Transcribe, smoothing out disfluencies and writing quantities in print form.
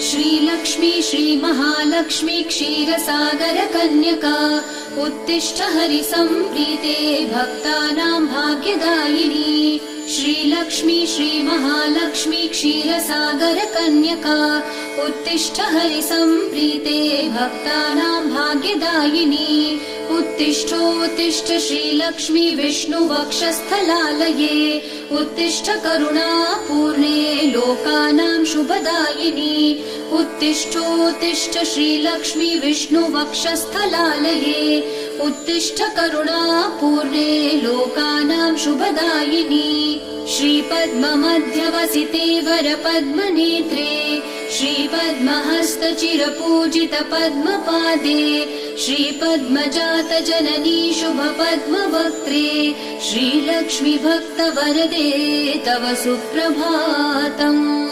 श्रीलक्ष्मी श्रीमहालक्ष्मी क्षीरसागर कन्यका उत्तिष्ठ हरिसम्प्रीते भक्तानां भाग्यदायिनी। श्रीलक्ष्मी श्रीमहालक्ष्मी क्षीरसागर कन्यका उत्तिष्ठ हरिसम्प्रीते भक्तानां भाग्यदायिनी। उत्तिष्ठोत्तिष्ठ श्रीलक्ष्मी विष्णुवक्षस्थलालये उत्तिष्ठ करुणापूर्णे लोकानां शुभदायिनी। उत्तिष्ठोत्तिष्ठ श्रीलक्ष्मी विष्णुवक्षस्थलालये उत्तिष्ठ करुणापूर्णे लोकानां शुभदायिनी। श्रीपद्ममध्यवसिते वरपद्मनेत्रे श्रीपद्महस्तचिरपूजित पद्मपादे श्रीपद्मजात जननी शुभपद्मवक्त्रे श्रीलक्ष्मी भक्तवरदे तव सुप्रभातम्।